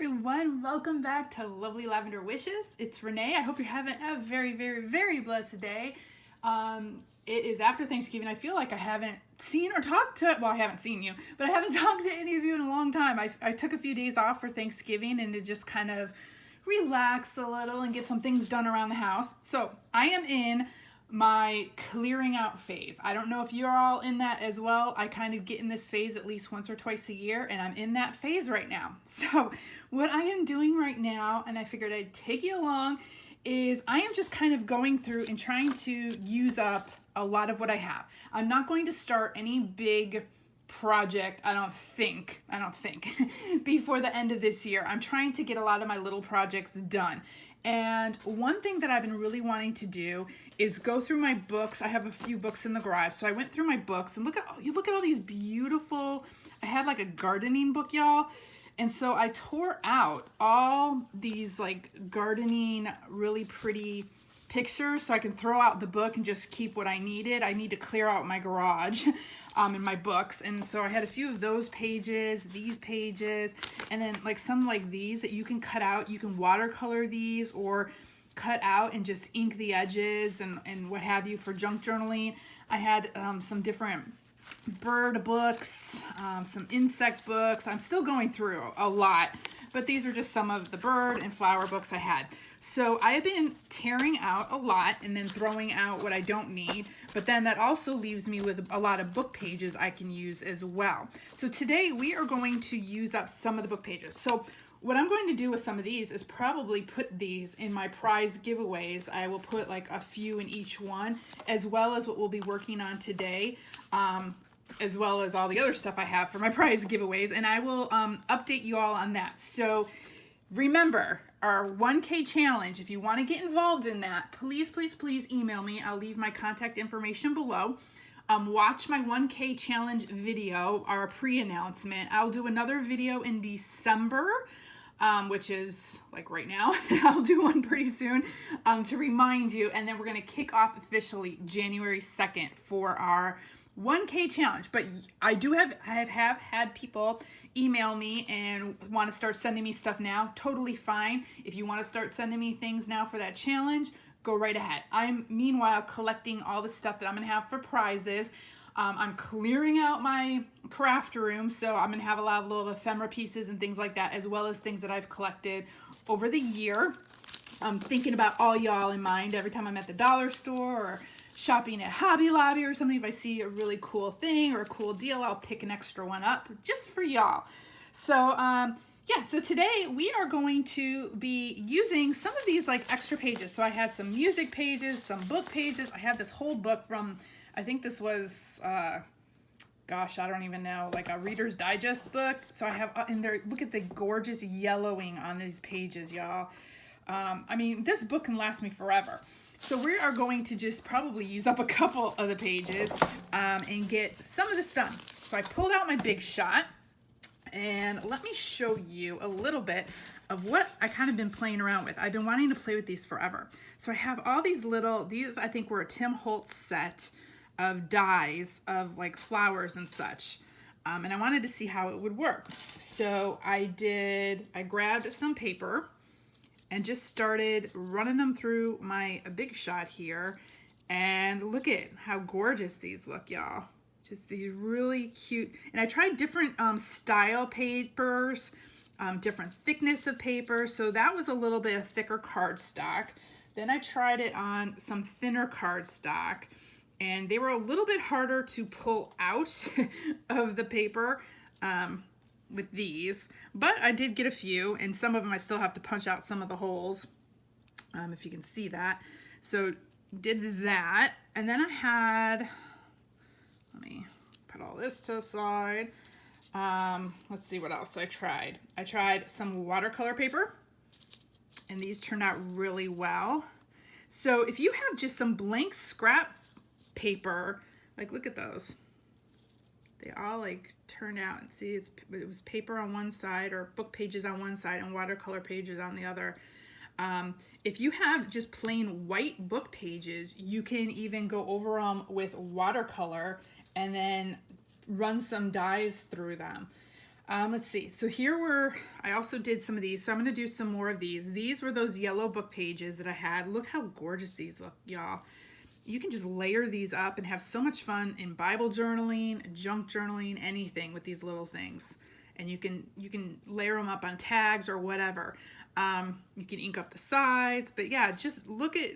everyone, welcome back to Lovely Lavender Wishes. It's Renee. I hope you're having a very blessed day. It is after Thanksgiving. I feel like I haven't seen or talked to, well, I haven't seen you, but I haven't talked to any of you in a long time. I took a few days off for Thanksgiving and to just kind of relax a little and get some things done around the house. So I am in my clearing out phase. I don't know if you're all in that as well. I kind of get in this phase at least once or twice a year, and I'm in that phase right now. So what I am doing right now, and I figured I'd take you along, is I am just kind of going through and trying to use up a lot of what I have. I'm not going to start any big project, I don't think, before the end of this year. I'm trying to get a lot of my little projects done. And one thing that I've been really wanting to do is go through my books. I have a few books in the garage. So I went through my books and look at all these beautiful, I had like a gardening book, y'all. And so I tore out all these like gardening, really pretty pictures so I can throw out the book and just keep what I needed. I need to clear out my garage in my books. And so I had a few of those pages, these pages, and then like some like these that you can cut out. You can watercolor these or cut out and just ink the edges and what have you for junk journaling. I had some different bird books, some insect books. I'm still going through a lot, but these are just some of the bird and flower books I had. So I have been tearing out a lot and then throwing out what I don't need, but then that also leaves me with a lot of book pages I can use as well. So today we are going to use up some of the book pages. So what I'm going to do with some of these is probably put these in my prize giveaways. I will put like a few in each one, as well as what we'll be working on today, as well as all the other stuff I have for my prize giveaways, and I will update you all on that. So remember, our 1K challenge, if you want to get involved in that, please email me. I'll leave my contact information below. Watch my 1K challenge video, our pre-announcement. I'll do another video in December, which is like right now. I'll do one pretty soon to remind you. And then we're going to kick off officially January 2nd for our 1K challenge. But I have had people email me and want to start sending me stuff now. Totally fine. If you want to start sending me things now for that challenge, go right ahead. I'm meanwhile collecting all the stuff that I'm going to have for prizes. I'm clearing out my craft room, so I'm going to have a lot of little ephemera pieces and things like that, as well as things that I've collected over the year. I'm thinking about all y'all in mind every time I'm at the dollar store or shopping at Hobby Lobby or something. If I see a really cool thing or a cool deal, I'll pick an extra one up just for y'all. So yeah, so today we are going to be using some of these like extra pages. So I had some music pages, some book pages. I have this whole book from, I think this was, gosh, I don't even know, like a Reader's Digest book. So I have in there, look at the gorgeous yellowing on these pages, y'all. I mean, this book can last me forever. So we are going to just probably use up a couple of the pages and get some of this done. So I pulled out my Big Shot, and let me show you a little bit of what I kind of been playing around with. I've been wanting to play with these forever. So I have all these these I think were a Tim Holtz set of dies of like flowers and such. And I wanted to see how it would work. So I grabbed some paper and just started running them through my Big Shot here. And look at how gorgeous these look, y'all. Just these really cute. And I tried different style papers, different thickness of paper. So that was a little bit of thicker cardstock. Then I tried it on some thinner cardstock. And they were a little bit harder to pull out of the paper. With these, but I did get a few, and some of them I still have to punch out some of the holes, if you can see that. So did that, and then I had, let me put all this to the side. Let's see what else I tried. I tried some watercolor paper, and these turned out really well. So if you have just some blank scrap paper, like look at those. They all like turned out, and see it was paper on one side or book pages on one side and watercolor pages on the other. If you have just plain white book pages, you can even go over them with watercolor and then run some dyes through them. Let's see. So here were, I also did some of these. So I'm going to do some more of these. These were those yellow book pages that I had. Look how gorgeous these look, y'all. You can just layer these up and have so much fun in Bible journaling, junk journaling, anything with these little things. And you can layer them up on tags or whatever. You can ink up the sides, but yeah, just look at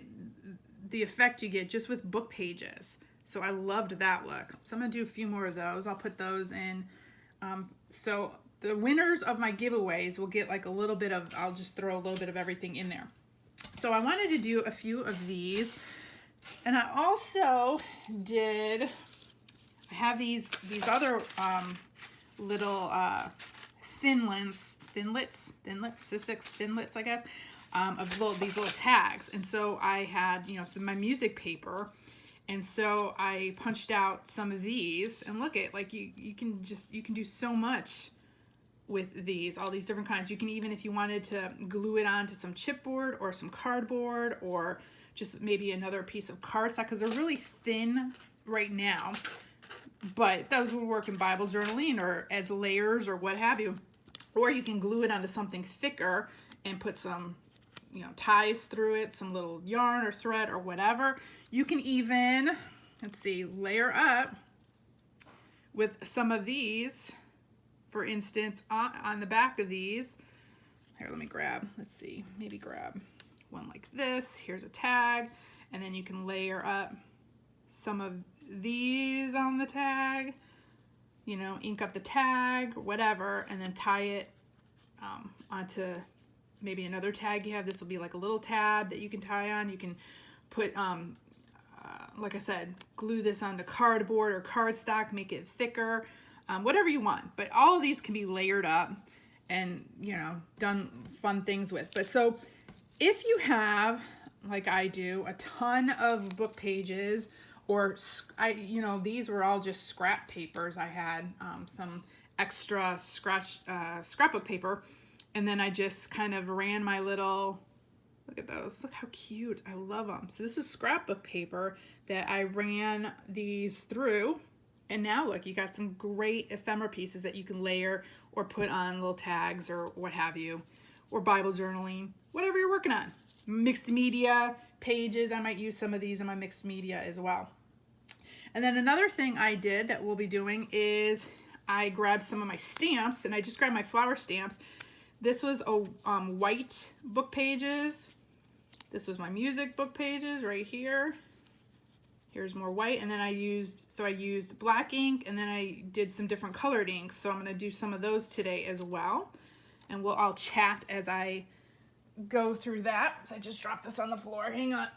the effect you get just with book pages. So I loved that look. So I'm going to do a few more of those. I'll put those in. So the winners of my giveaways will get like a little bit of, I'll just throw a little bit of everything in there. So I wanted to do a few of these. And I also did, I have these other little thinlits, I guess, of these little tags. And so I had, some my music paper. And so I punched out some of these, and look at, like, you can do so much with these, all these different kinds. You can even, if you wanted to glue it onto some chipboard or some cardboard or just maybe another piece of cardstock, because they're really thin right now, but those would work in Bible journaling or as layers or what have you. Or you can glue it onto something thicker and put some, ties through it, some little yarn or thread or whatever. You can even, let's see, layer up with some of these, for instance, on the back of these. Here, let me grab, let's see, maybe grab one like this. Here's a tag, and then you can layer up some of these on the tag, ink up the tag, whatever, and then tie it onto maybe another tag you have. This will be like a little tab that you can tie on. You can put, like I said, glue this onto cardboard or cardstock, make it thicker, whatever you want. But all of these can be layered up and, done fun things with. But so if you have, like I do, a ton of book pages, or these were all just scrap papers. I had some extra scrapbook paper, and then I just kind of ran my little, look at those, look how cute, I love them. So this was scrapbook paper that I ran these through, and now look, you got some great ephemera pieces that you can layer or put on little tags or what have you, or Bible journaling, whatever you're working on. Mixed media pages, I might use some of these in my mixed media as well. And then another thing I did that we'll be doing is I grabbed some of my stamps, and I just grabbed my flower stamps. This was a white book pages. This was my music book pages right here. Here's more white, and then I used black ink, and then I did some different colored inks. So I'm going to do some of those today as well, and I'll chat as I go through that. So I just dropped this on the floor. Hang on.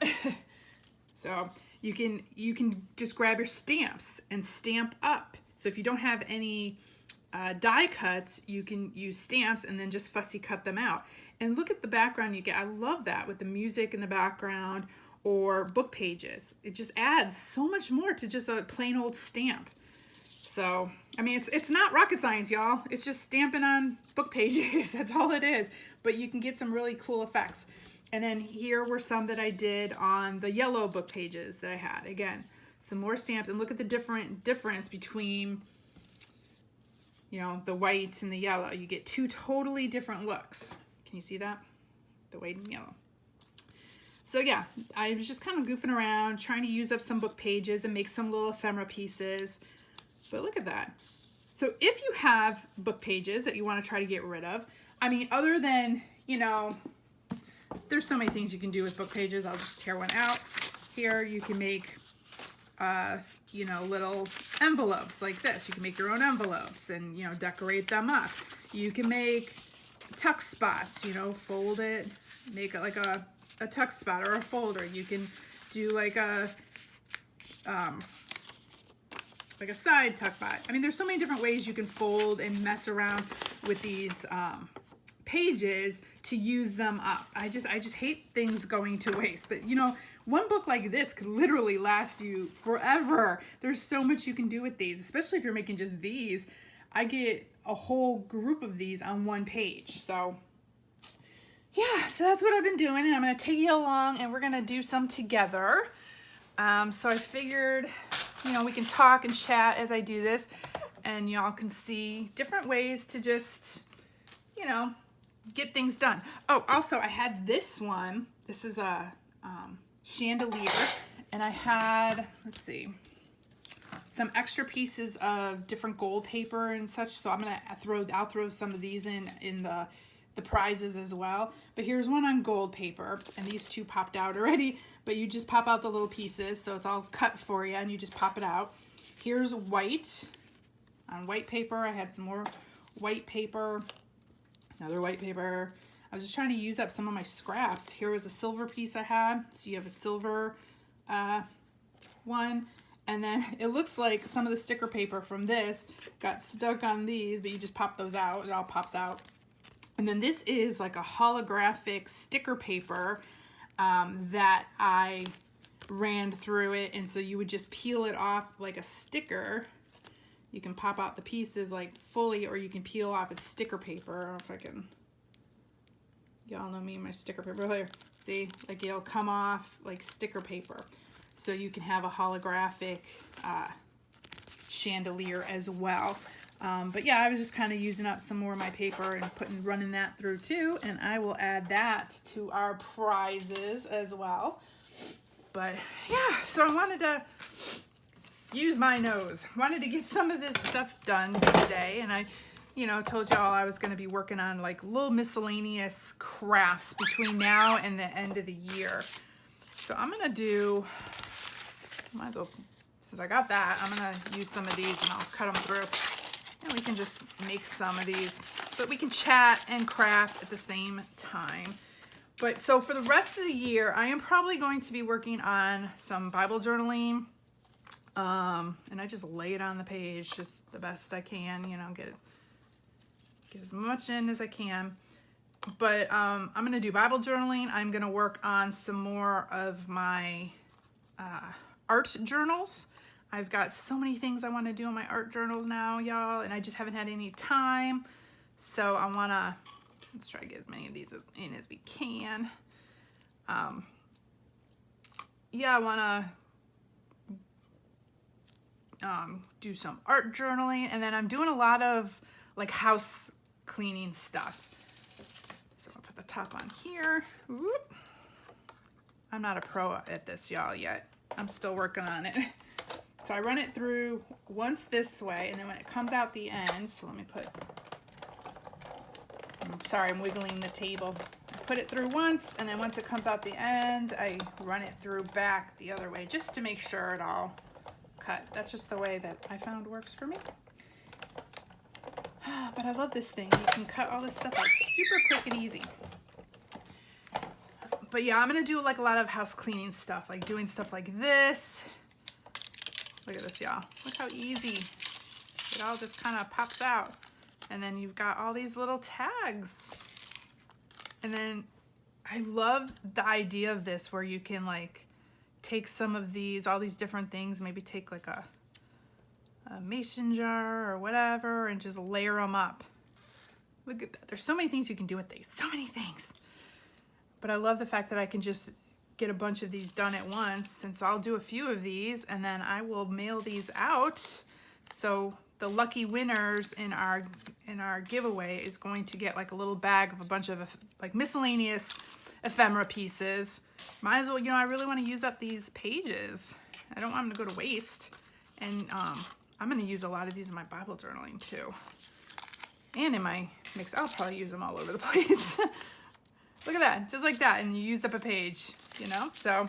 So you can just grab your stamps and stamp up. So if you don't have any die cuts, you can use stamps and then just fussy cut them out. And look at the background you get. I love that with the music in the background or book pages. It just adds so much more to just a plain old stamp. So, I mean, it's not rocket science, y'all. It's just stamping on book pages. That's all it is. But you can get some really cool effects. And then here were some that I did on the yellow book pages that I had. Again, some more stamps. And look at the difference between, the white and the yellow. You get two totally different looks. Can you see that? The white and yellow. So yeah, I was just kind of goofing around, trying to use up some book pages and make some little ephemera pieces. But look at that. So if you have book pages that you want to try to get rid of, I mean, other than, there's so many things you can do with book pages. I'll just tear one out. Here you can make, little envelopes like this. You can make your own envelopes and, decorate them up. You can make tuck spots, fold it, make it like a tuck spot or a folder. You can do like a side tuck spot. I mean, there's so many different ways you can fold and mess around with these pages to use them up. I just hate things going to waste. But one book like this could literally last you forever. There's so much you can do with these, especially if you're making just these. I get a whole group of these on one page. So yeah, so that's what I've been doing, and I'm going to take you along and we're going to do some together. So I figured, we can talk and chat as I do this. and y'all can see different ways to just, you know, get things done. Oh, also I had this one. This is a chandelier, and I had, let's see, some extra pieces of different gold paper and such. So I'll throw some of these in the prizes as well. But here's one on gold paper, and these two popped out already, but you just pop out the little pieces. So it's all cut for you, and you just pop it out. Here's white. On white paper, I had some more white paper, another white paper. I was just trying to use up some of my scraps. Here was a silver piece I had. So you have a silver one. And then it looks like some of the sticker paper from this got stuck on these, but you just pop those out. It all pops out. And then this is like a holographic sticker paper that I ran through it. And so you would just peel it off like a sticker. You can pop out the pieces like fully, or you can peel off its sticker paper. I don't know if I can, y'all know me and my sticker paper here. See, like it'll come off like sticker paper. So you can have a holographic chandelier as well. But yeah, I was just kind of using up some more of my paper and running that through too. And I will add that to our prizes as well. But yeah, so I wanted to use my nose. Wanted to get some of this stuff done today. And I, you know, told y'all I was going to be working on like little miscellaneous crafts between now and the end of the year. So I'm going to do, might as well, since I got that, I'm going to use some of these and I'll cut them through. And we can just make some of these. But we can chat and craft at the same time. But so for the rest of the year, I am probably going to be working on some Bible journaling. And I just lay it on the page just the best I can, you know, get as much in as I can. But I'm going to do Bible journaling. I'm going to work on some more of my art journals. I've got so many things I want to do in my art journals now, y'all, and I just haven't had any time. So I want to, let's try to get as many of these in as we can. Yeah, I want to do some art journaling, and then I'm doing a lot of like house cleaning stuff. So I'll put the top on here. Whoop. I'm not a pro at this, y'all, yet. I'm still working on it. So I run it through once this way, and then when it comes out the end, so let me put, sorry, I'm wiggling the table. I put it through once, and then once it comes out the end, I run it through back the other way, just to make sure it all cut. That's just the way that I found works for me. But I love this thing. You can cut all this stuff out super quick and easy. But yeah, I'm gonna do like a lot of house cleaning stuff, like doing stuff like this. Look at this, y'all. Look how easy. It all just kind of pops out. And then you've got all these little tags. And then I love the idea of this where you can like take some of these, all these different things, maybe take like a mason jar or whatever and just layer them up. Look at that. There's so many things you can do with these. So many things. But I love the fact that I can just get a bunch of these done at once. And so I'll do a few of these and then I will mail these out. So the lucky winners in our giveaway is going to get like a little bag of a bunch of like miscellaneous ephemera pieces. Might as well, you know, I really want to use up these pages. I don't want them to go to waste. And I'm going to use a lot of these in my Bible journaling too. And in my mix, I'll probably use them all over the place. Look at that, just like that, and you used up a page, you know? So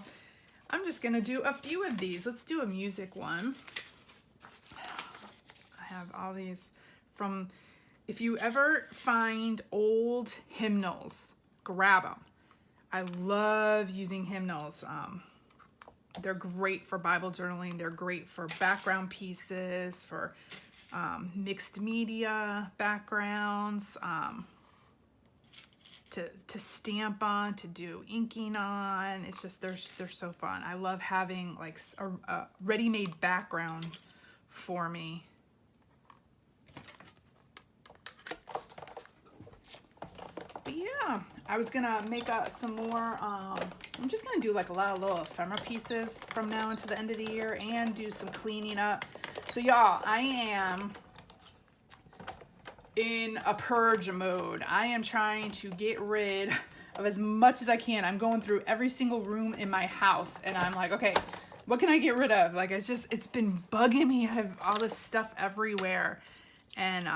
I'm just gonna do a few of these. Let's do a music one. I have all these from, if you ever find old hymnals, grab them. I love using hymnals. They're great for Bible journaling. They're great for background pieces, for mixed media backgrounds, to stamp on, to do inking on. It's just, they're so fun. I love having like a ready-made background for me. But yeah, I was gonna make some more, I'm just gonna do like a lot of little ephemera pieces from now until the end of the year and do some cleaning up. So y'all, I am in a purge mode. I am trying to get rid of as much as I can. I'm going through every single room in my house and I'm like, okay, what can I get rid of? Like, it's been bugging me. I have all this stuff everywhere. And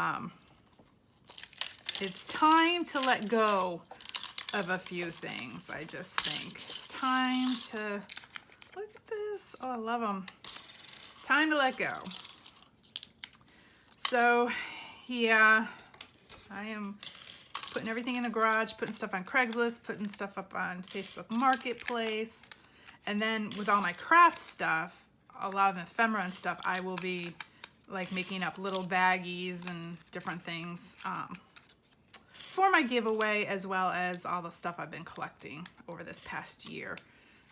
it's time to let go of a few things. I just think it's time to, look at this. Oh, I love them. Time to let go. So yeah, I am putting everything in the garage, putting stuff on Craigslist, putting stuff up on Facebook Marketplace. And then with all my craft stuff, a lot of ephemera and stuff, I will be like making up little baggies and different things for my giveaway, as well as all the stuff I've been collecting over this past year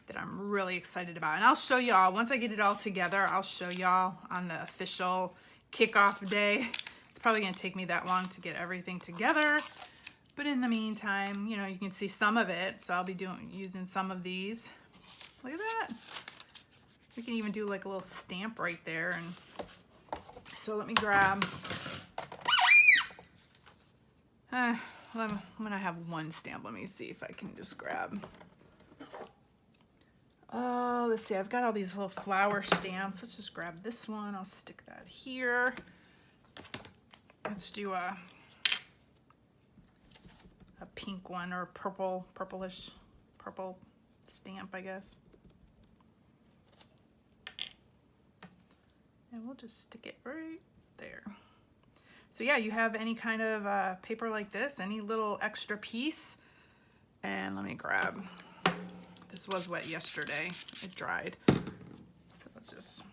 that I'm really excited about. And I'll show y'all, once I get it all together, I'll show y'all on the official kickoff day. It's probably gonna take me that long to get everything together. But in the meantime, you know, you can see some of it. So I'll be using some of these. Look at that. We can even do like a little stamp right there. And so let me grab, I'm gonna have one stamp. Let me see if I can just grab. Oh, let's see, I've got all these little flower stamps. Let's just grab this one. I'll stick that here. Let's do a pink one, or purplish purple stamp, I guess. And we'll just stick it right there. So yeah, you have any kind of paper like this, any little extra piece. And let me grab, this was wet yesterday, it dried. So let's just,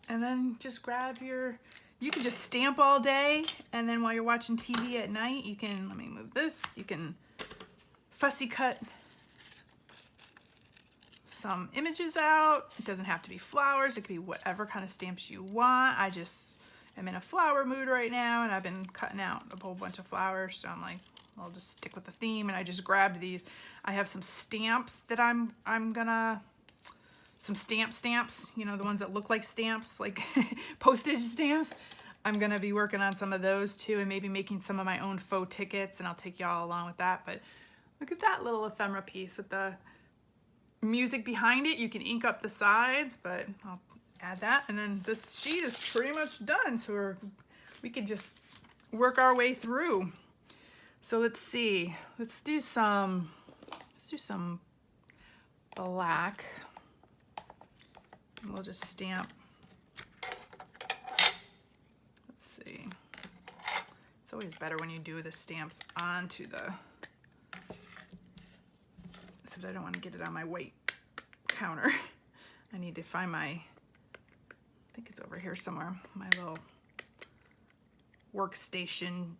and then just grab your, you can just stamp all day, and then while you're watching TV at night, you can, let me move this, you can fussy cut some images out. It doesn't have to be flowers, it could be whatever kind of stamps you want. I just am in a flower mood right now, and I've been cutting out a whole bunch of flowers, so I'm like, I'll just stick with the theme. And I just grabbed these. I have some stamps that I'm gonna, some stamps, you know, the ones that look like stamps, like postage stamps. I'm gonna be working on some of those too, and maybe making some of my own faux tickets, and I'll take y'all along with that. But look at that little ephemera piece with the music behind it. You can ink up the sides, but I'll add that. And then this sheet is pretty much done, so we could just work our way through. So let's see, let's do some black, and we'll just stamp. Let's see, it's always better when you do the stamps onto the, except I don't want to get it on my white counter. I need to find my, I think it's over here somewhere, my little workstation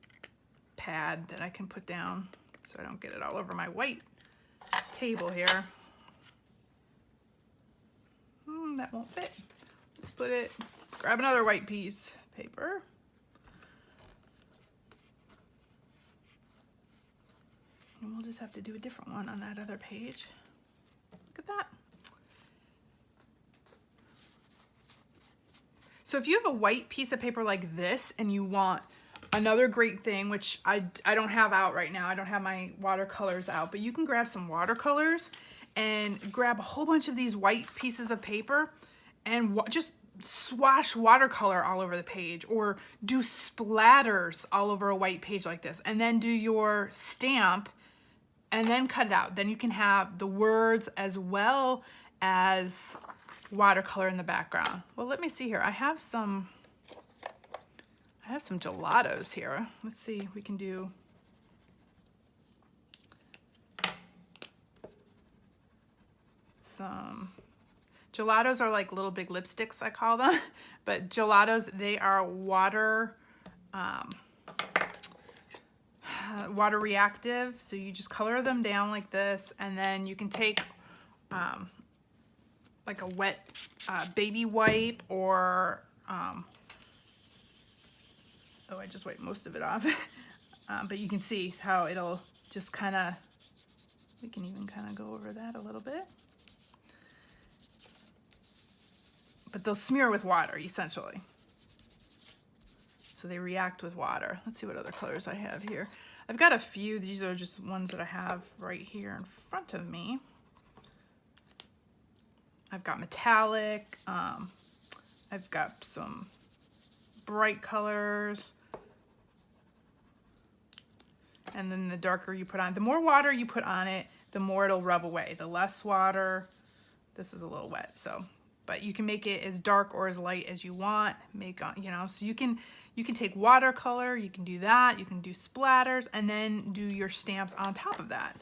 pad that I can put down so I don't get it all over my white table here. That won't fit. Let's put it, let's grab another white piece of paper. And we'll just have to do a different one on that other page. Look at that. So if you have a white piece of paper like this and you want another great thing, which I don't have out right now, I don't have my watercolors out, but you can grab some watercolors and grab a whole bunch of these white pieces of paper and just swash watercolor all over the page, or do splatters all over a white page like this, and then do your stamp and then cut it out. Then you can have the words as well as watercolor in the background. Well, let me see here. I have some gelatos here. Let's see, we can do some gelatos. Are like little big lipsticks, I call them. But gelatos, they are water reactive. So you just color them down like this, and then you can take like a wet baby wipe, or oh, I just wiped most of it off. But you can see how it'll just kind of, we can even kind of go over that a little bit. but they'll smear with water essentially. So they react with water. Let's see what other colors I have here. I've got a few. These are just ones that I have right here in front of me. I've got metallic. I've got some bright colors. And then the darker you put on, the more water you put on it, the more it'll rub away. The less water, this is a little wet, so, but you can make it as dark or as light as you want. Make on, you know, so you can take watercolor, you can do that, you can do splatters, and then do your stamps on top of that.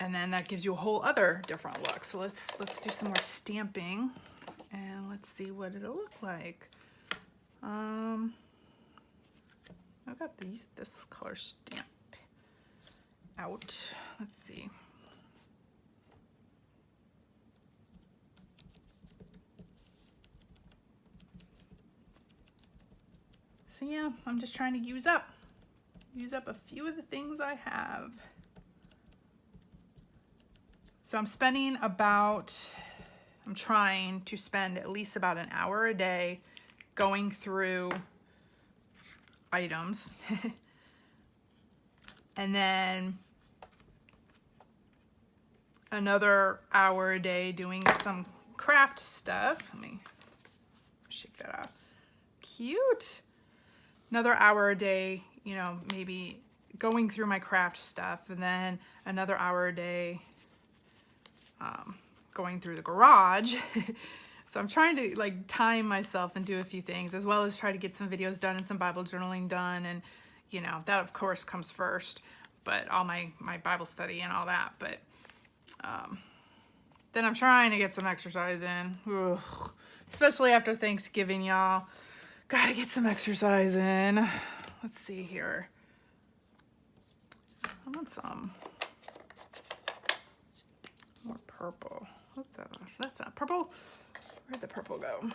And then that gives you a whole other different look. So let's do some more stamping, and let's see what it'll look like. I've got this color stamp out. Let's see. So yeah, I'm just trying to use up a few of the things I have. So I'm trying to spend at least about an hour a day going through items. And then another hour a day doing some craft stuff. Let me shake that out. Cute. Another hour a day, you know, maybe going through my craft stuff, and then another hour a day going through the garage. So I'm trying to like time myself and do a few things, as well as try to get some videos done and some Bible journaling done. And, you know, that of course comes first, but all my Bible study and all that. But then I'm trying to get some exercise in. Ugh. Especially after Thanksgiving, y'all. Gotta get some exercise in. Let's see here. I want some more purple. What's that? That's not purple. Where'd the purple go?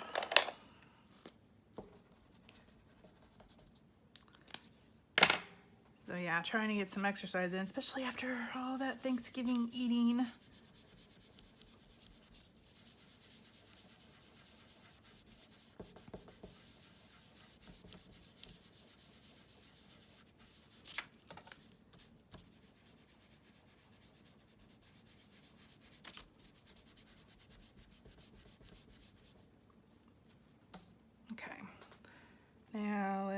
So yeah, trying to get some exercise in, especially after all that Thanksgiving eating. Now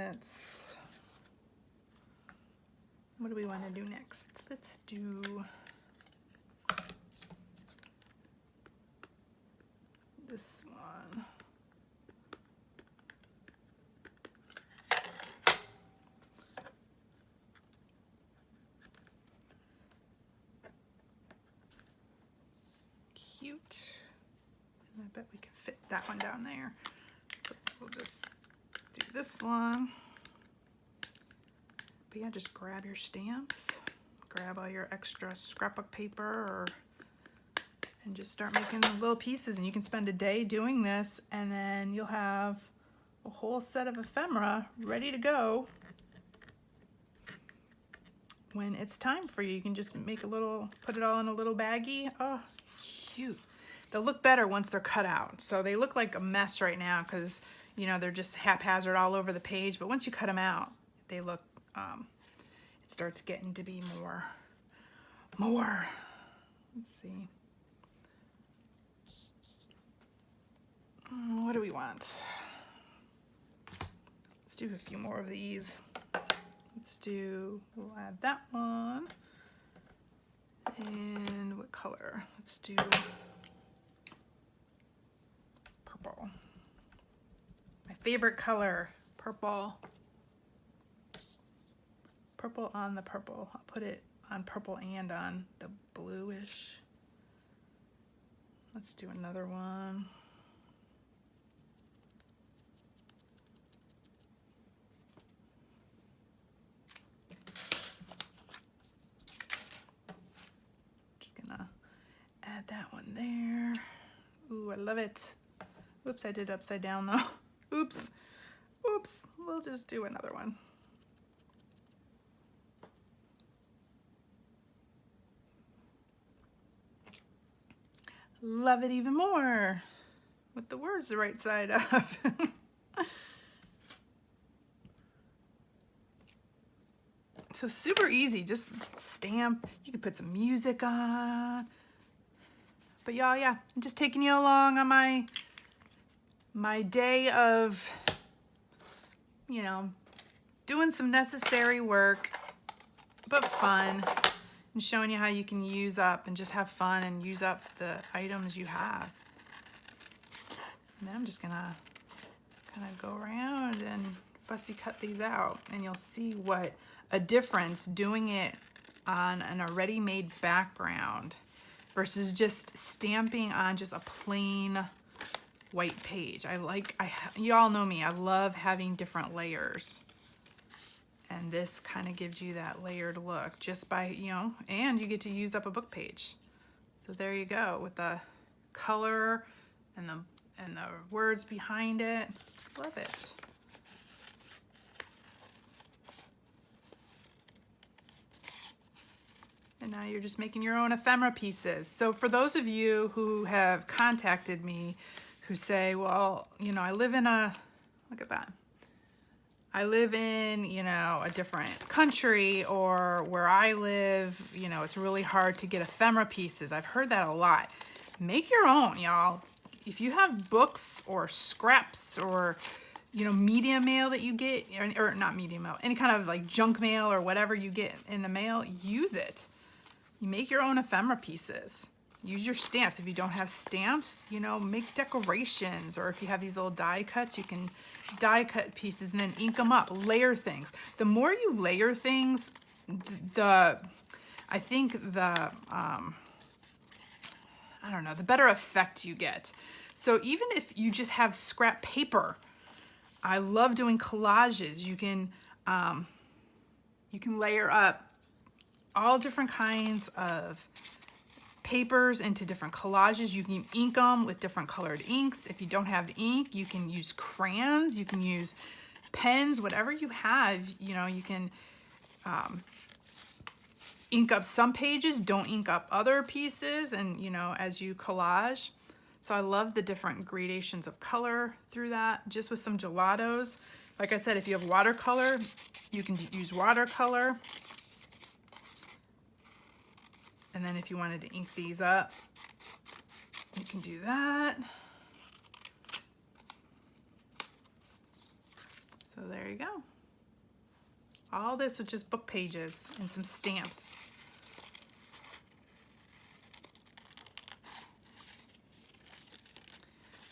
what do we want to do next? Let's do this one. Cute. And I bet we can fit that one down there. So we'll just do this one. But yeah, just grab your stamps, grab all your extra scrapbook paper, and just start making little pieces. And you can spend a day doing this, and then you'll have a whole set of ephemera ready to go when it's time for you. You can just make put it all in a little baggie. Oh, cute. They'll look better once they're cut out. So they look like a mess right now because, you know, they're just haphazard all over the page. But once you cut them out, they look, it starts getting to be more. Let's see. What do we want? Let's do a few more of these. We'll add that one. And what color? Let's do purple. My favorite color, purple. Purple on the purple. I'll put it on purple and on the bluish. Let's do another one. Just gonna add that one there. Ooh, I love it. Oops, I did upside down though. Oops. We'll just do another one. Love it even more. with the words the right side up. So super easy, just stamp. You can put some music on. But y'all, yeah, I'm just taking you along on my day of, you know, doing some necessary work, but fun, and showing you how you can use up and just have fun and use up the items you have. And then I'm just gonna kind of go around and fussy cut these out, and you'll see what a difference doing it on an already made background versus just stamping on just a plain white page. You all know me, I love having different layers. And this kind of gives you that layered look just by, you know, and you get to use up a book page. So there you go with the color and the words behind it. Love it. And now you're just making your own ephemera pieces. So for those of you who have contacted me who say, well, you know, I live in look at that. I live in, you know, a different country, or where I live, you know, it's really hard to get ephemera pieces. I've heard that a lot. Make your own, y'all. If you have books or scraps or, you know, media mail that you get, or not media mail, any kind of like junk mail or whatever you get in the mail, use it. You make your own ephemera pieces. Use your stamps. If you don't have stamps, you know, make decorations, or if you have these little die cuts, you can die cut pieces and then ink them up, layer things. The more you layer things, I think the better effect you get. So even if you just have scrap paper, I love doing collages. You can layer up all different kinds of papers into different collages. You can ink them with different colored inks. If you don't have ink, you can use crayons, you can use pens, whatever you have, you know, you can ink up some pages, don't ink up other pieces, and, you know, as you collage. So I love the different gradations of color through that, just with some gelatos. Like I said, if you have watercolor, you can use watercolor. And then if you wanted to ink these up, you can do that. So there you go. All this with just book pages and some stamps.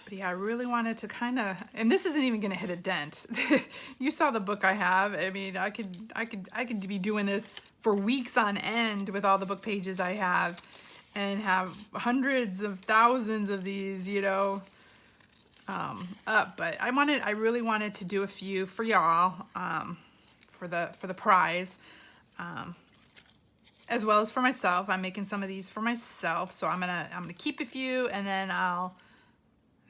But yeah, I really wanted to kind of, and this isn't even gonna hit a dent. You saw the book I have. I mean, I could be doing this for weeks on end with all the book pages I have, and have hundreds of thousands of these, you know, up. But I really wanted to do a few for y'all, for the prize, as well as for myself. I'm making some of these for myself, so I'm gonna keep a few, and then I'll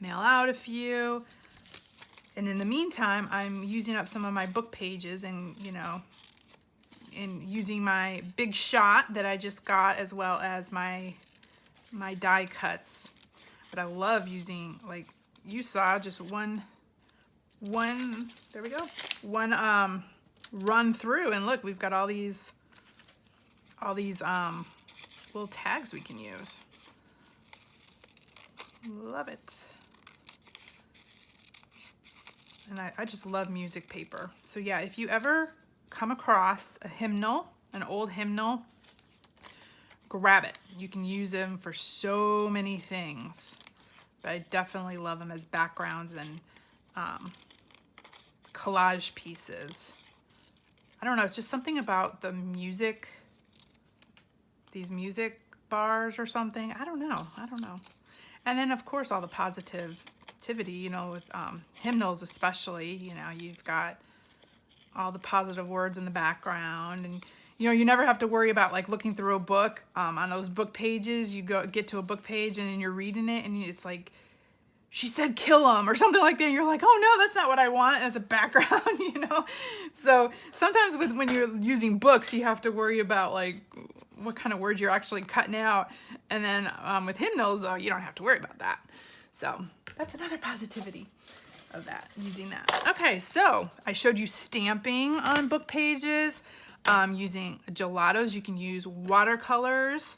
mail out a few. And in the meantime, I'm using up some of my book pages, and, you know, and using my big shot that I just got, as well as my die cuts. But I love using, like you saw, just one there we go, one run through, and look, we've got all these little tags we can use. Love it. And I just love music paper. So yeah, if you ever come across a hymnal, an old hymnal, grab it. You can use them for so many things, but I definitely love them as backgrounds and collage pieces. I don't know, it's just something about the music, these music bars or something. I don't know. And then of course all the positivity, you know, with hymnals especially, you know, you've got all the positive words in the background, and you know, you never have to worry about like looking through a book on those book pages. You get to a book page and then you're reading it, and it's like, she said kill him or something like that, and you're like, oh no, that's not what I want as a background. You know, so sometimes when you're using books, you have to worry about like what kind of words you're actually cutting out, and then with hymnals, you don't have to worry about that. So that's another positivity of that, using that. Okay, so I showed you stamping on book pages, using gelatos. You can use watercolors.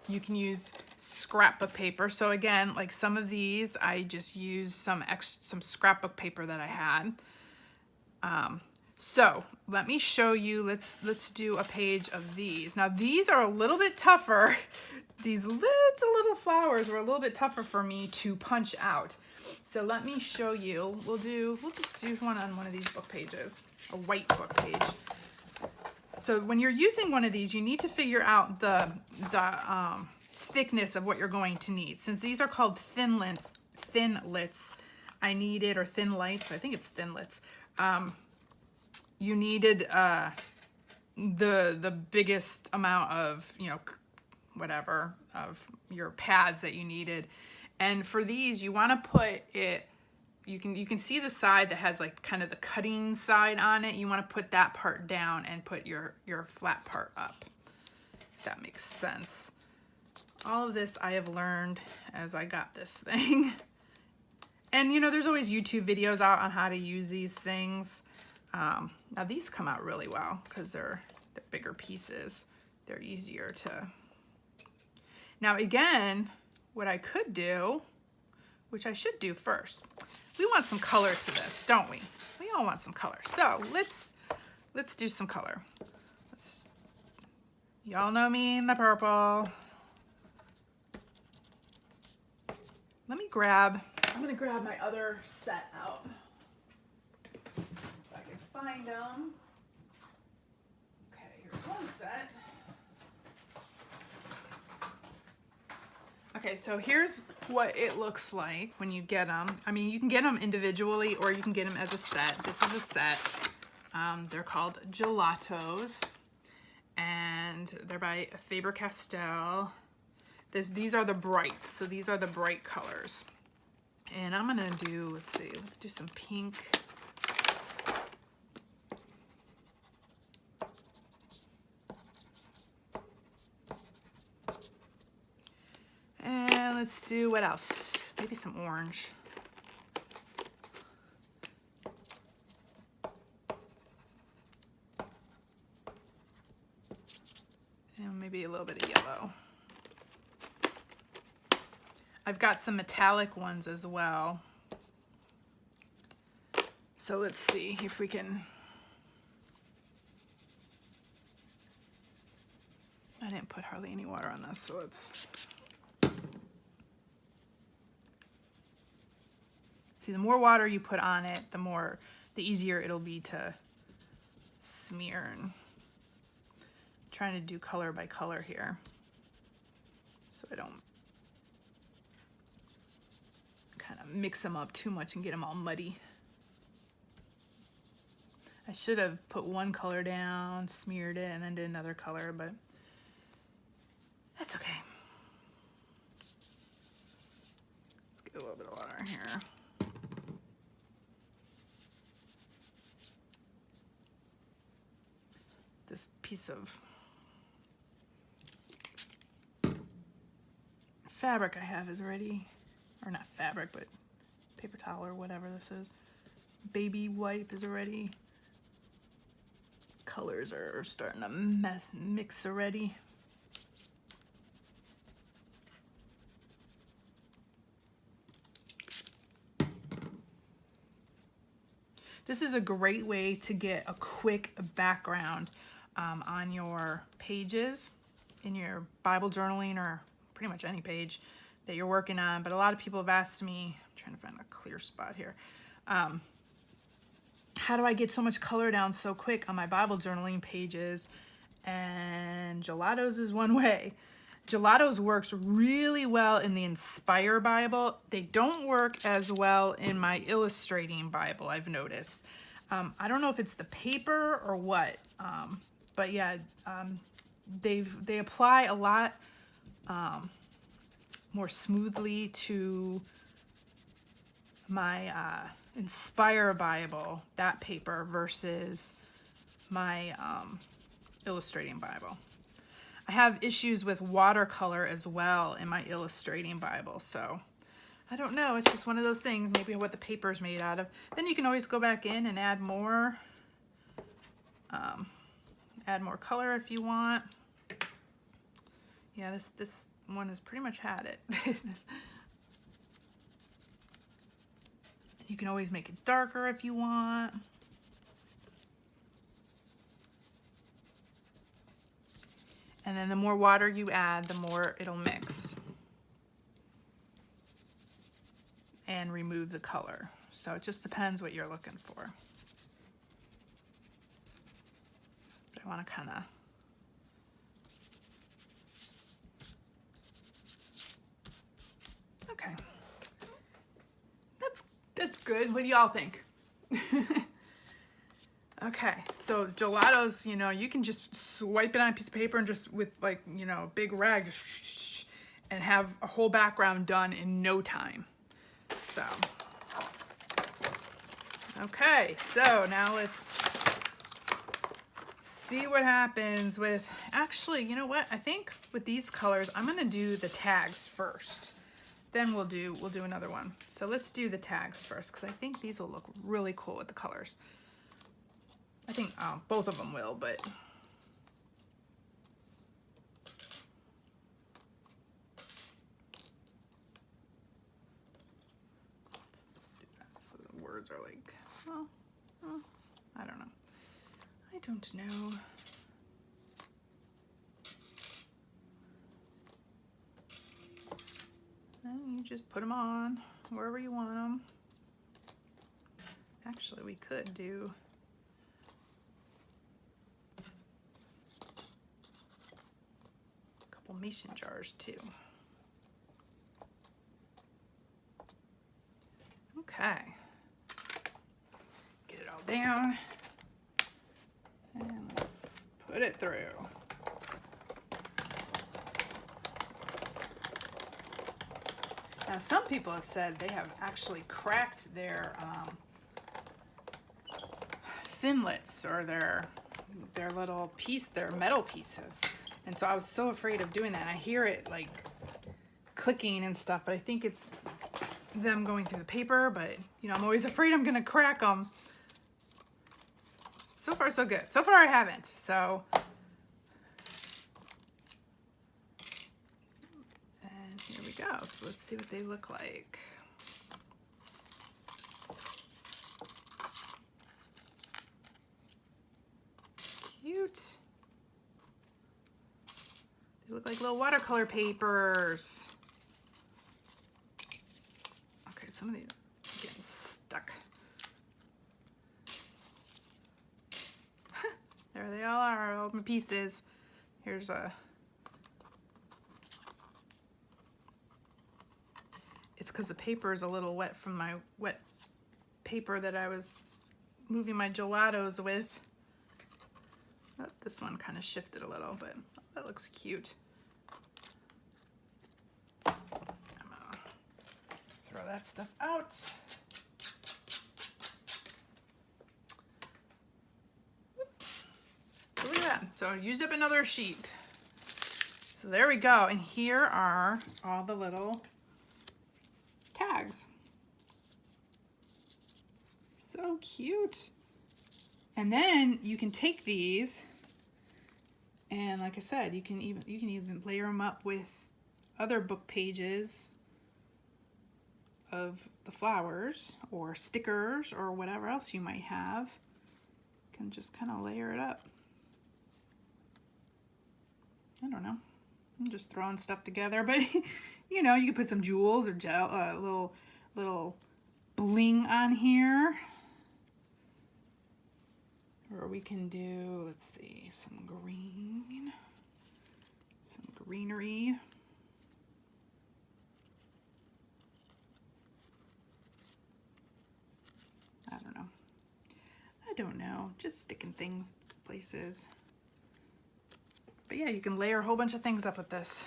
You can use scrapbook paper. So again, like some of these, I just used some scrapbook paper that I had. So let me show you, let's do a page of these. Now these are a little bit tougher. These little flowers were a little bit tougher for me to punch out. So let me show you. We'll just do one on one of these book pages, a white book page. So when you're using one of these, you need to figure out the thickness of what you're going to need. Since these are called thinlits, I needed, or thin lights, I think it's thinlits. You needed the biggest amount of, you know, whatever, of your pads that you needed. And for these, you want to put it, you can see the side that has like kind of the cutting side on it. You want to put that part down and put your flat part up, if that makes sense. All of this I have learned as I got this thing. And you know, there's always YouTube videos out on how to use these things. Now these come out really well because they're bigger pieces. They're easier to... Now again, what I could do, which I should do first, we want some color to this, don't we? We all want some color. So let's do some color. Y'all know me in the purple. I'm gonna grab my other set out. If I can find them. Okay, here's one set. Okay, so here's what it looks like when you get them. I mean, you can get them individually or you can get them as a set. This is a set. They're called gelatos, and they're by Faber-Castell. These are the brights, so these are the bright colors. And I'm gonna do, let's do some pink. And let's do, what else? Maybe some orange. And maybe a little bit of yellow. I've got some metallic ones as well. So let's see if we can... I didn't put hardly any water on this, so let's... See, the more water you put on it, the easier it'll be to smear. And I'm trying to do color by color here, so I don't kind of mix them up too much and get them all muddy. I should have put one color down, smeared it, and then did another color, but that's okay. Let's get a little bit of water in here. This piece of fabric I have is ready. Or not fabric, but paper towel or whatever this is. Baby wipe is already. Colors are starting to mix already. This is a great way to get a quick background on your pages, in your Bible journaling, or pretty much any page that you're working on. But a lot of people have asked me, I'm trying to find a clear spot here, how do I get so much color down so quick on my Bible journaling pages? And gelatos is one way. Gelatos works really well in the Inspire Bible. They don't work as well in my Illustrating Bible, I've noticed. I don't know if it's the paper or what, but yeah, they apply a lot more smoothly to my Inspire Bible, that paper, versus my Illustrating Bible. I have issues with watercolor as well in my Illustrating Bible, so I don't know, it's just one of those things, maybe what the paper's made out of. Then you can always go back in and add more color if you want. Yeah, this one has pretty much had it. You can always make it darker if you want. And then the more water you add, the more it'll mix and remove the color. So it just depends what you're looking for. But I want to kind of okay. That's good. What do y'all think? Okay, so gelatos, you know, you can just swipe it on a piece of paper and just with like, you know, a big rag and have a whole background done in no time. So, okay, so now let's see what happens with, actually, you know what? I think with these colors, I'm gonna do the tags first. Then we'll do another one. So let's do the tags first, because I think these will look really cool with the colors. I think both of them will, but let's do that so the words are like, oh, I don't know. I don't know. And you just put them on wherever you want them. Actually, we could do a couple mason jars too. Okay. Get it all down. And let's put it through. Now, some people have said they have actually cracked their thinlits or their little piece, their metal pieces. And so I was so afraid of doing that. And I hear it like clicking and stuff, but I think it's them going through the paper, but you know, I'm always afraid I'm gonna crack them. So far, so good. So far, I haven't, so. And here we go. So let's see what they look like. Cute. They look like little watercolor papers. Okay, some of these are getting stuck. There they all are, all my pieces. Here's a, it's because the paper is a little wet from my wet paper that I was moving my gelatos with. Oh, this one kind of shifted a little, but that looks cute. I'm gonna throw that stuff out. So look at that. So I used up another sheet. So there we go. And here are all the little tags. So cute. And then you can take these and like I said, you can even layer them up with other book pages of the flowers or stickers or whatever else you might have. You can just kind of layer it up. I don't know. I'm just throwing stuff together, but you know, you can put some jewels or gel, little bling on here. Or we can do, let's see, some green, some greenery. I don't know, just sticking things places. But yeah, you can layer a whole bunch of things up with this.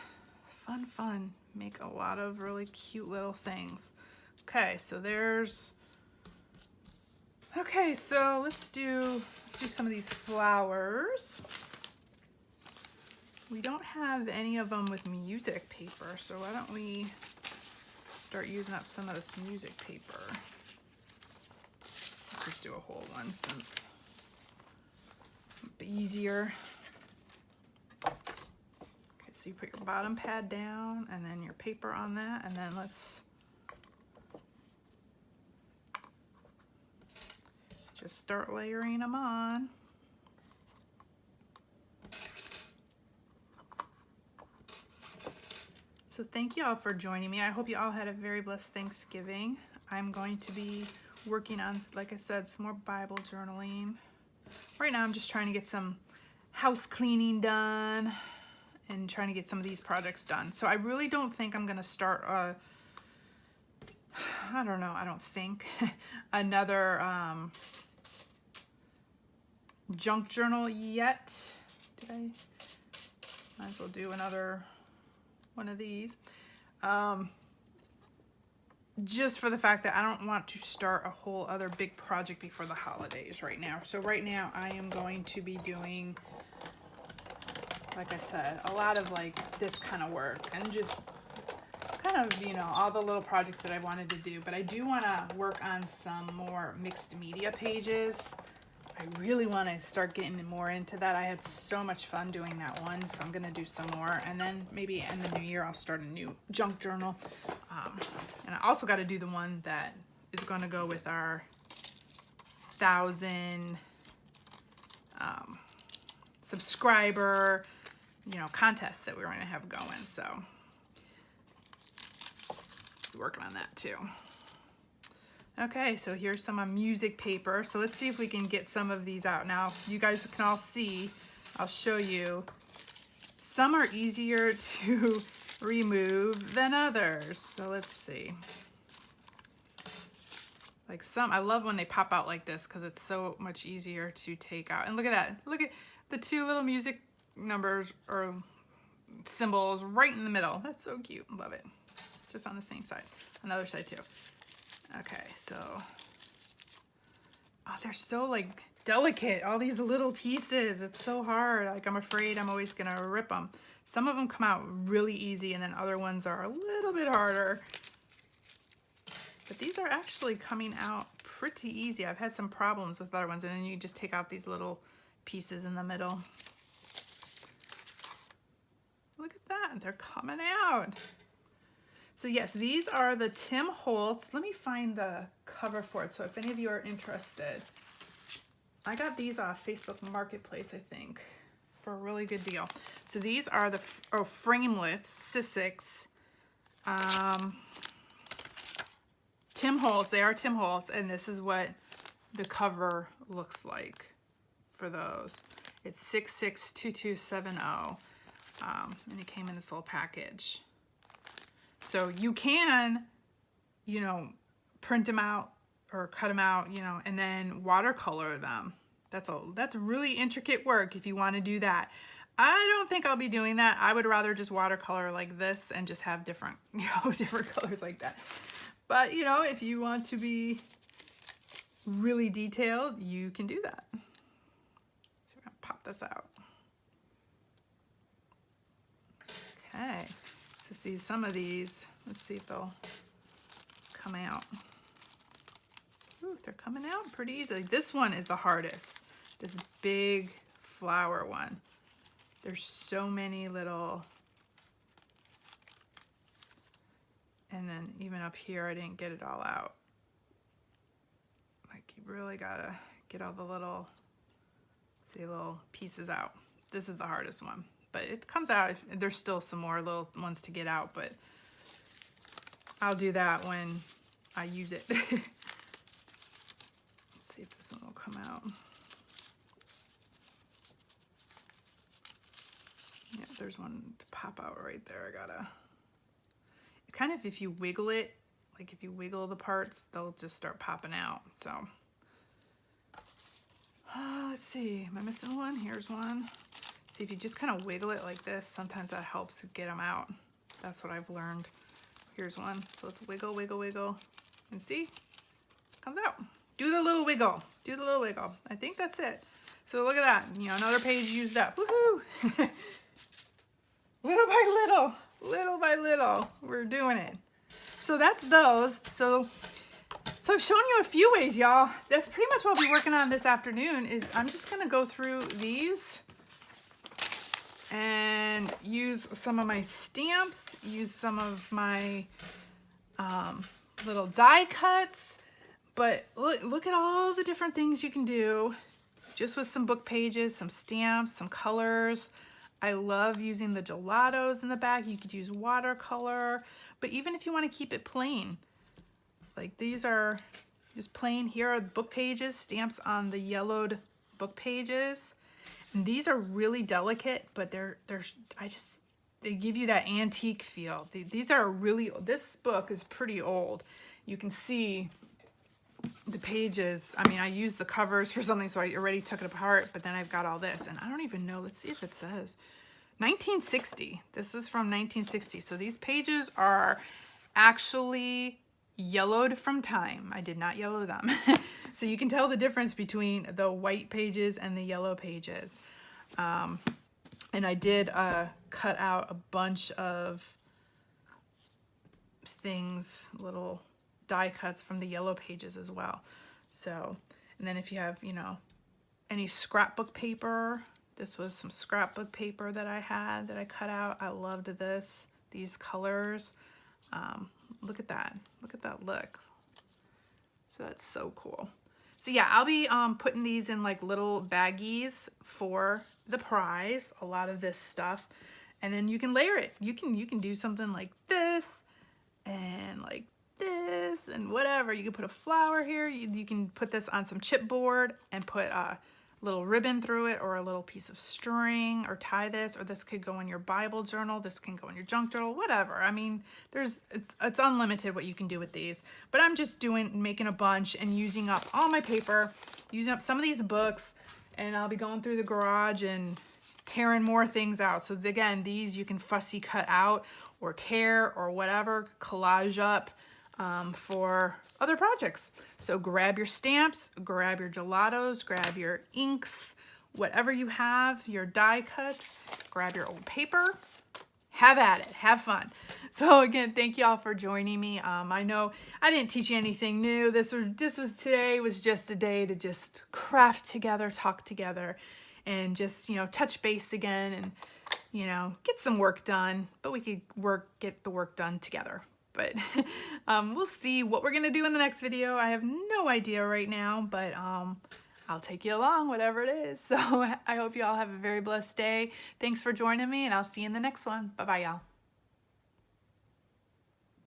Fun, fun. Make a lot of really cute little things. Okay, so there's, okay, so let's do some of these flowers. We don't have any of them with music paper, so why don't we start using up some of this music paper. Let's just do a whole one since it'll be easier. Okay, so you put your bottom pad down and then your paper on that, and then let's just start layering them on. So thank you all for joining me. I hope you all had a very blessed Thanksgiving. I'm going to be working on, like I said, some more Bible journaling. Right now I'm just trying to get some house cleaning done and trying to get some of these projects done. So I really don't think I'm gonna start another junk journal yet. Did I? Might as well do another one of these. Just for the fact that I don't want to start a whole other big project before the holidays right now. So right now I am going to be doing, like I said, a lot of like this kind of work and just kind of, you know, all the little projects that I wanted to do. But I do want to work on some more mixed media pages. I really want to start getting more into that. I had so much fun doing that one, so I'm going to do some more. And then maybe in the new year, I'll start a new junk journal. And I also got to do the one that is going to go with our 1,000 subscriber, you know, contest that we're going to have going. So working on that too. Okay, so here's some music paper. So let's see if we can get some of these out. Now, you guys can all see, I'll show you. Some are easier to remove than others. So let's see. Like some, I love when they pop out like this because it's so much easier to take out. And look at that. Look at the two little music numbers or symbols right in the middle. That's so cute. Love it. Just on the same side. Another side too. Okay, so, oh, they're so like delicate, all these little pieces. It's so hard. Like I'm afraid I'm always gonna rip them. Some of them come out really easy and then other ones are a little bit harder. But these are actually coming out pretty easy. I've had some problems with other ones, and then you just take out these little pieces in the middle. Look at that, they're coming out. So yes, these are the Tim Holtz. Let me find the cover for it. So if any of you are interested, I got these off Facebook Marketplace, I think, for a really good deal. So these are the framelits, Sissics. Tim Holtz, they are Tim Holtz, and this is what the cover looks like for those. It's 662270, and it came in this little package. So you can, you know, print them out or cut them out, you know, and then watercolor them. That's really intricate work if you want to do that. I don't think I'll be doing that. I would rather just watercolor like this and just have different, you know, different colors like that. But, you know, if you want to be really detailed, you can do that. So we're gonna pop this out. Okay. To see some of these, let's see if they'll come out. Ooh, they're coming out pretty easily. This one is the hardest, this big flower one. There's so many little, and then even up here, I didn't get it all out. Like you really gotta get all the little, see, little pieces out. This is the hardest one. But it comes out. There's still some more little ones to get out, but I'll do that when I use it. Let's see if this one will come out. Yeah, there's one to pop out right there. I gotta, kind of, if you wiggle it, like if you wiggle the parts, they'll just start popping out. So, let's see, am I missing one? Here's one. See, if you just kind of wiggle it like this, sometimes that helps get them out. That's what I've learned. Here's one. So let's wiggle, wiggle, wiggle. And see? It comes out. Do the little wiggle. Do the little wiggle. I think that's it. So look at that. You know, another page used up. Woohoo! Little by little, we're doing it. so that's those. So I've shown you a few ways, y'all. That's pretty much what I'll be working on this afternoon. Is I'm just gonna go through these and use some of my stamps, use some of my little die cuts. But look at all the different things you can do just with some book pages, some stamps, some colors. I love using the gelatos in the back. You could use watercolor, but even if you want to keep it plain, like these are just plain. Here are the book pages, stamps on the yellowed book pages. And these are really delicate, but they give you that antique feel. These are really, this book is pretty old. You can see the pages. I mean, I used the covers for something, so I already took it apart, but then I've got all this, and I don't even know. Let's see if it says 1960. This is from 1960. So these pages are actually yellowed from time. I did not yellow them. So you can tell the difference between the white pages and the yellow pages. And I did cut out a bunch of things, little die cuts from the yellow pages as well. So, and then if you have, you know, any scrapbook paper, this was some scrapbook paper that I had that I cut out. I loved these colors. Look at that. Look at that look. So that's so cool. So yeah, I'll be putting these in like little baggies for the prize, a lot of this stuff. And then you can layer it. You can do something like this and like this and whatever. You can put a flower here. You can put this on some chipboard and put a little ribbon through it, or a little piece of string, or tie this, or this could go in your Bible journal. This can go in your junk journal, whatever. I mean, it's unlimited what you can do with these, but I'm just making a bunch and using up all my paper, using up some of these books, and I'll be going through the garage and tearing more things out. So again, these you can fussy cut out or tear or whatever, collage up for other projects. So grab your stamps, grab your gelatos, grab your inks, whatever you have, your die cuts, grab your old paper, have at it, have fun. So again, thank y'all for joining me. I know I didn't teach you anything new. Today was just a day to just craft together, talk together, and just, you know, touch base again and, you know, get some work done, but we could get the work done together. But we'll see what we're gonna do in the next video. I have no idea right now, but I'll take you along, whatever it is. So I hope you all have a very blessed day. Thanks for joining me, and I'll see you in the next one. Bye-bye, y'all.